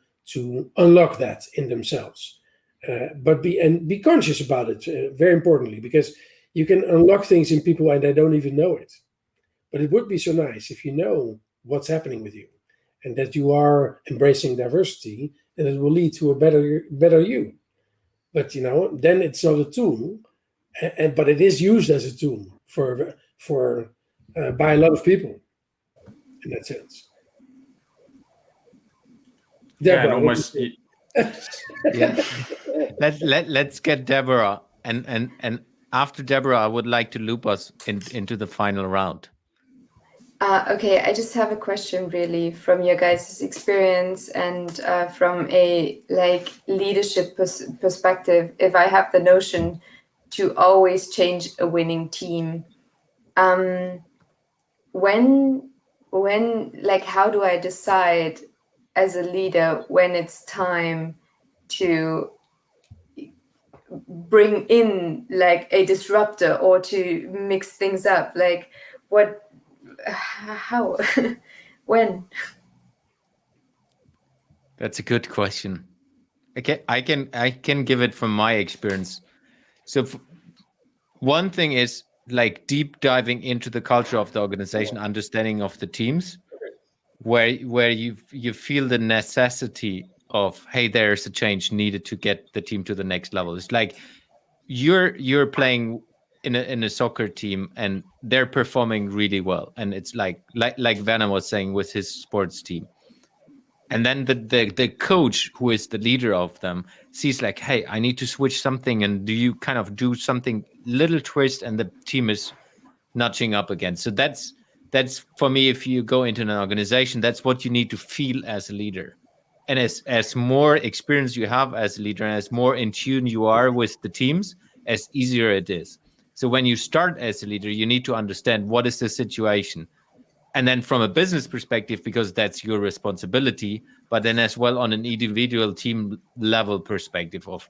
unlock that in themselves. But be conscious about it, very importantly, because you can unlock things in people and they don't even know it. But it would be so nice if you know what's happening with you and that you are embracing diversity, and it will lead to a better you. But then it's not a tool, but it is used as a tool for by a lot of people in that sense. Yeah, and almost. Yeah. Let's get Debora, and after Debora, I would like to loop us into the final round. Okay, I just have a question really from your guys' experience and from a leadership perspective. If I have the notion to always change a winning team, when how do I decide as a leader when it's time to bring in a disruptor or to mix things up? How? When? That's a good question. Okay, I can give it from my experience. So one thing is deep diving into the culture of the organization, understanding of the teams, where you feel the necessity of, hey, there's a change needed to get the team to the next level. It's like you're playing in a soccer team and they're performing really well, and it's like Werner was saying with his sports team, and then the coach, who is the leader of them, sees hey, I need to switch something, and do you kind of do something little twist, and the team is notching up again. So that's for me, if you go into an organization, that's what you need to feel as a leader. And as more experience you have as a leader, and as more in tune you are with the teams, as easier it is. So when you start as a leader, you need to understand what is the situation. And then from a business perspective, because that's your responsibility, but then as well on an individual team level perspective of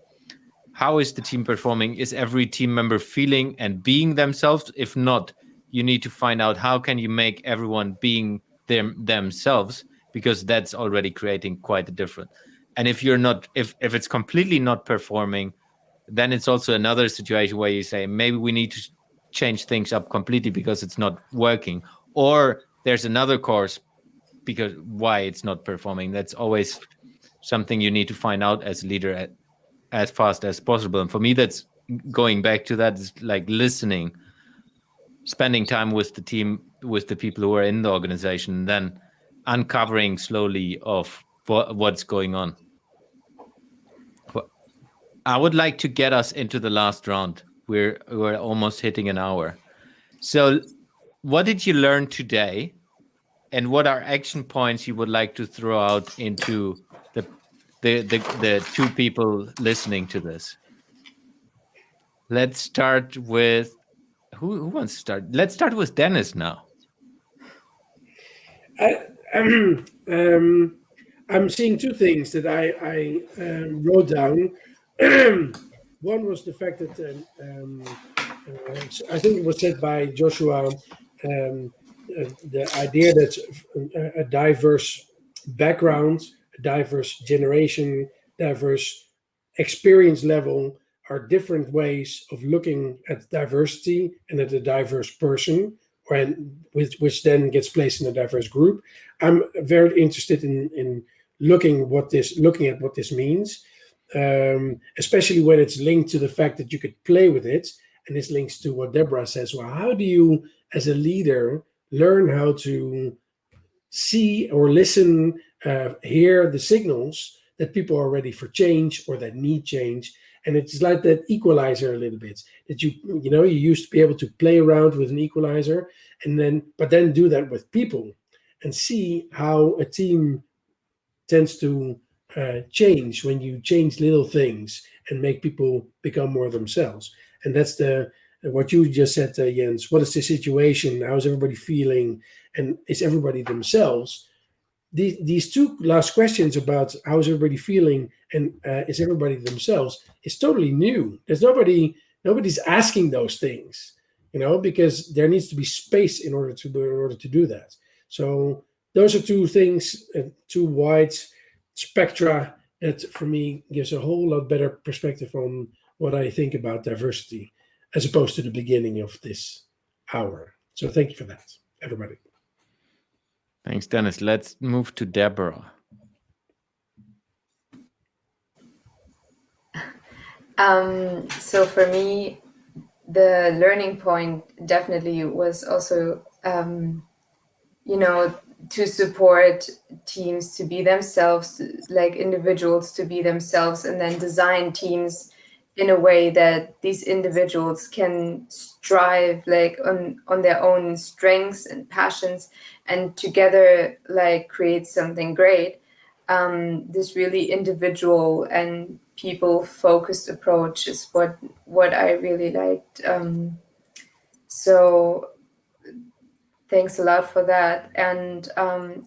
how is the team performing? Is every team member feeling and being themselves? If not, you need to find out how can you make everyone being themselves, because that's already creating quite a difference. And if you're not, if it's completely not performing, then it's also another situation where you say, maybe we need to change things up completely because it's not working. Or there's another course because why it's not performing. That's always something you need to find out as a leader as fast as possible. And for me, that's going back to that, is listening, spending time with the team, with the people who are in the organization, and then uncovering slowly of what's going on. I would like to get us into the last round. We're almost hitting an hour. So what did you learn today? And what are action points you would like to throw out into the two people listening to this? Let's start with who wants to start? Let's start with Dennis now. I'm seeing two things that I wrote down. One was the fact that I think it was said by Joshua, the idea that a diverse background, a diverse generation, diverse experience level are different ways of looking at diversity and at a diverse person, which then gets placed in a diverse group. I'm very interested in looking at what this means, especially when it's linked to the fact that you could play with it. And this links to what Debora says. Well, how do you, as a leader, learn how to see or listen, hear the signals that people are ready for change or that need change. And it's like that equalizer a little bit, that you used to be able to play around with an equalizer but then do that with people and see how a team tends to change when you change little things and make people become more themselves. And that's what you just said, Jens. What is the situation? How's everybody feeling? And is everybody themselves? These two last questions about how's everybody feeling and is everybody themselves is totally new. There's nobody's asking those things, because there needs to be space in order to do that. So those are two things, two wide spectra that for me gives a whole lot better perspective on what I think about diversity as opposed to the beginning of this hour. So thank you for that, everybody. Thanks, Dennis. Let's move to Debora. So for me, the learning point definitely was also, to support teams to be themselves, like individuals to be themselves, and then design teams in a way that these individuals can strive like on their own strengths and passions, and together like create something great. This really individual and people focused approach is what I really liked. So thanks a lot for that. And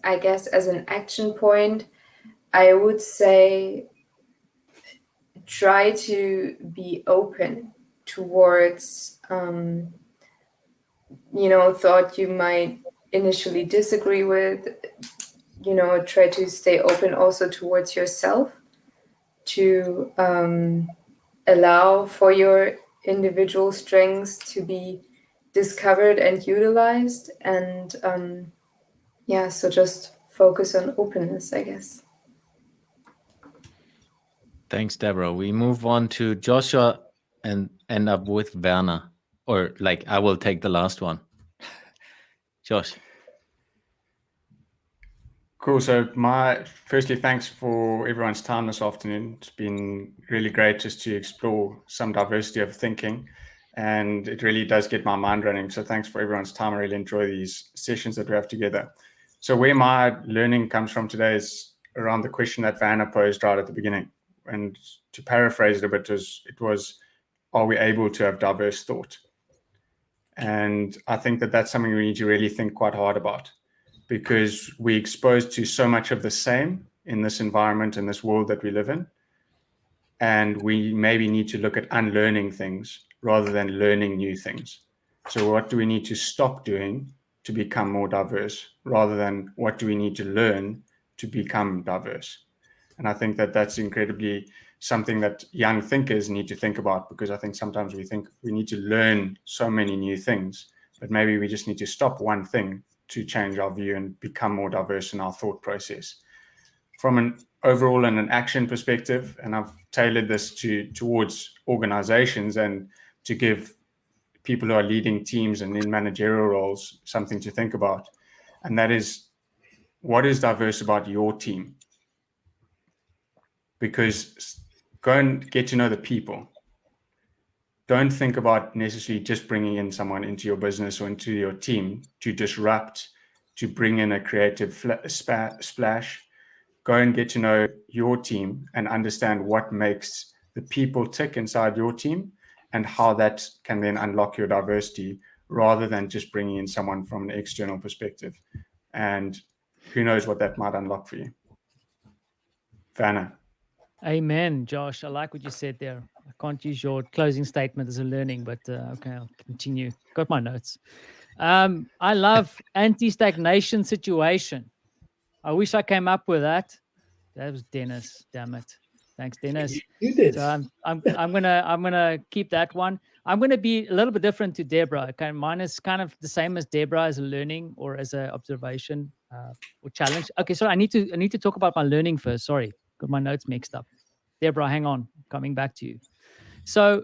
I guess as an action point, I would say try to be open towards, thought you might initially disagree with, try to stay open also towards yourself, to allow for your individual strengths to be discovered and utilized. And so just focus on openness, I guess. Thanks, Deborah. We move on to Joshua and end up with Werner. Or I will take the last one. Josh. Cool. So firstly, thanks for everyone's time this afternoon. It's been really great just to explore some diversity of thinking, and it really does get my mind running. So thanks for everyone's time. I really enjoy these sessions that we have together. So where my learning comes from today is around the question that Werner posed right at the beginning. And to paraphrase it a bit, it was, are we able to have diverse thought? And I think that that's something we need to really think quite hard about, because we're exposed to so much of the same in this environment, in this world that we live in. And we maybe need to look at unlearning things rather than learning new things. So what do we need to stop doing to become more diverse, rather than what do we need to learn to become diverse? And I think that that's incredibly something that young thinkers need to think about, because I think sometimes we think we need to learn so many new things, but maybe we just need to stop one thing to change our view and become more diverse in our thought process. From an overall and an action perspective, and I've tailored this towards organizations and to give people who are leading teams and in managerial roles something to think about. And that is, what is diverse about your team? Because go and get to know the people. Don't think about necessarily just bringing in someone into your business or into your team to disrupt, to bring in a creative splash. Go and get to know your team and understand what makes the people tick inside your team and how that can then unlock your diversity, rather than just bringing in someone from an external perspective. And who knows what that might unlock for you. Werner. Amen, Josh. I like what you said there. I can't use your closing statement as a learning, but okay, I'll continue. Got my notes. I love anti-stagnation situation. I wish I came up with that. That was Dennis. Damn it. Thanks, Dennis. You did. So I'm gonna keep that one. I'm gonna be a little bit different to Debora. Okay, mine is kind of the same as Debora, as a learning or as an observation or challenge. Okay, so I need to talk about my learning first. Sorry, got my notes mixed up. Debora, hang on, coming back to you. So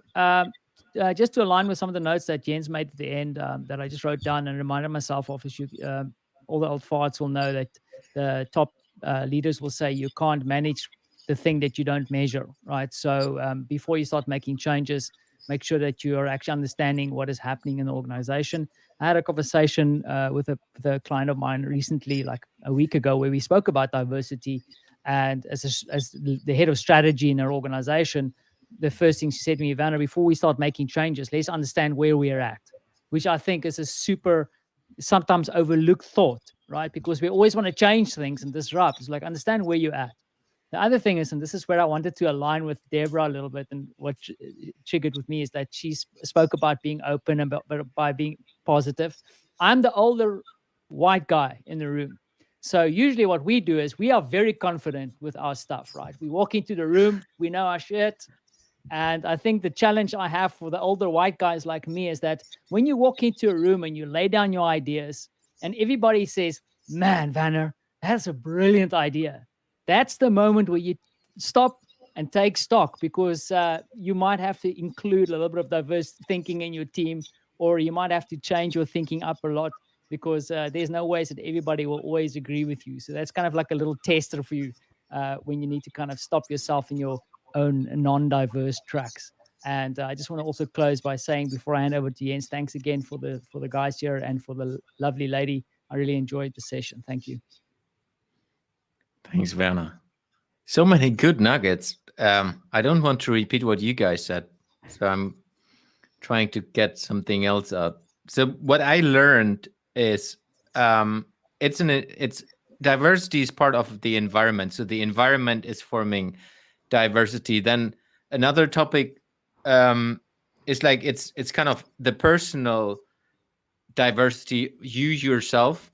just to align with some of the notes that Jens made at the end that I just wrote down and reminded myself of, all the old farts will know that the top leaders will say you can't manage the thing that you don't measure, right? So before you start making changes, make sure that you are actually understanding what is happening in the organization. I had a conversation with a client of mine recently, like a week ago, where we spoke about diversity. And as the head of strategy in our organization, the first thing she said to me, Werner, before we start making changes, let's understand where we are at, which I think is a super sometimes overlooked thought, right? Because we always want to change things and disrupt. It's like, understand where you're at. The other thing is, and this is where I wanted to align with Debora a little bit, and what triggered with me is that she spoke about being open and by being positive. I'm the older white guy in the room. So usually what we do is we are very confident with our stuff, right? We walk into the room, we know our shit. And I think the challenge I have for the older white guys like me is that when you walk into a room and you lay down your ideas and everybody says, man, Werner, that's a brilliant idea. That's the moment where you stop and take stock, because you might have to include a little bit of diverse thinking in your team, or you might have to change your thinking up a lot, because there's no ways that everybody will always agree with you. So that's kind of like a little tester for you when you need to kind of stop yourself in your own non-diverse tracks. And I just want to also close by saying, before I hand over to Jens, thanks again for the guys here and for the lovely lady. I really enjoyed the session. Thank you. Thanks, Werner. So many good nuggets. I don't want to repeat what you guys said, so I'm trying to get something else out. So what I learned is it's diversity is part of the environment. So the environment is forming diversity. Then another topic is like it's kind of the personal diversity, you yourself,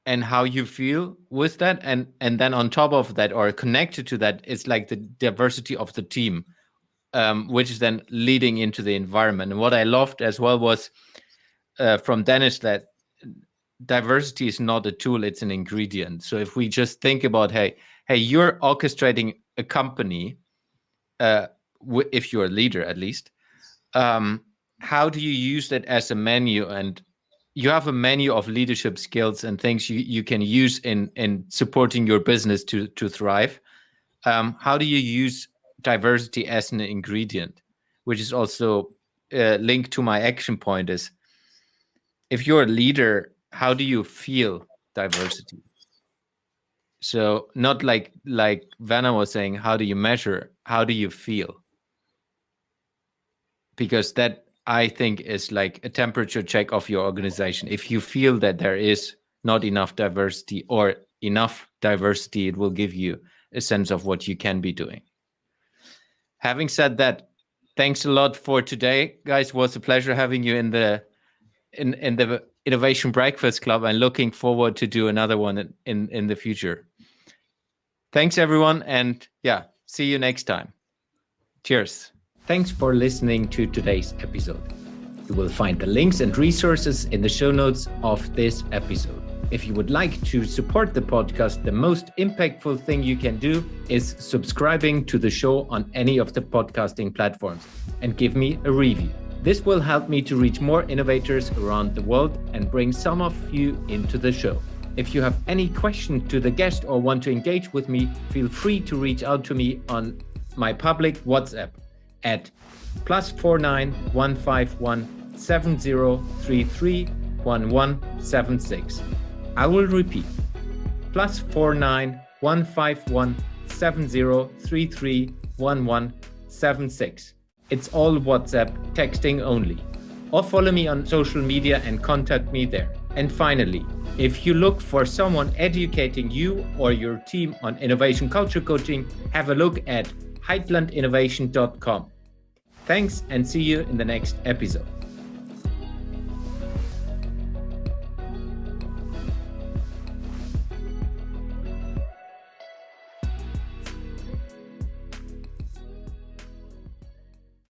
and how you feel with that, and then on top of that, or connected to that, it's like the diversity of the team, which is then leading into the environment. And what I loved as well was from Dennis that diversity is not a tool, it's an ingredient. So if we just think about, hey, you're orchestrating a company, if you're a leader at least, how do you use that as a menu? And you have a menu of leadership skills and things you can use in supporting your business to thrive. How do you use diversity as an ingredient? Which is also linked to my action point is, if you're a leader, how do you feel diversity? So not like Werner was saying, how do you measure? How do you feel? Because that, I think, is like a temperature check of your organization. If you feel that there is not enough diversity or enough diversity, it will give you a sense of what you can be doing. Having said that, thanks a lot for today, guys. It was a pleasure having you in the Innovation Breakfast Club, and looking forward to do another one in the future. Thanks, everyone, and yeah, see you next time. Cheers. Thanks for listening to today's episode. You will find the links and resources in the show notes of this episode. If you would like to support the podcast, the most impactful thing you can do is subscribing to the show on any of the podcasting platforms and give me a review. This will help me to reach more innovators around the world and bring some of you into the show. If you have any questions to the guest or want to engage with me, feel free to reach out to me on my public WhatsApp at +49 151 7033 1176. I will repeat, +49 151 7033 1176. It's all WhatsApp, texting only. Or follow me on social media and contact me there. And finally, if you look for someone educating you or your team on innovation culture coaching, have a look at heitlandinnovation.com. Thanks, and see you in the next episode.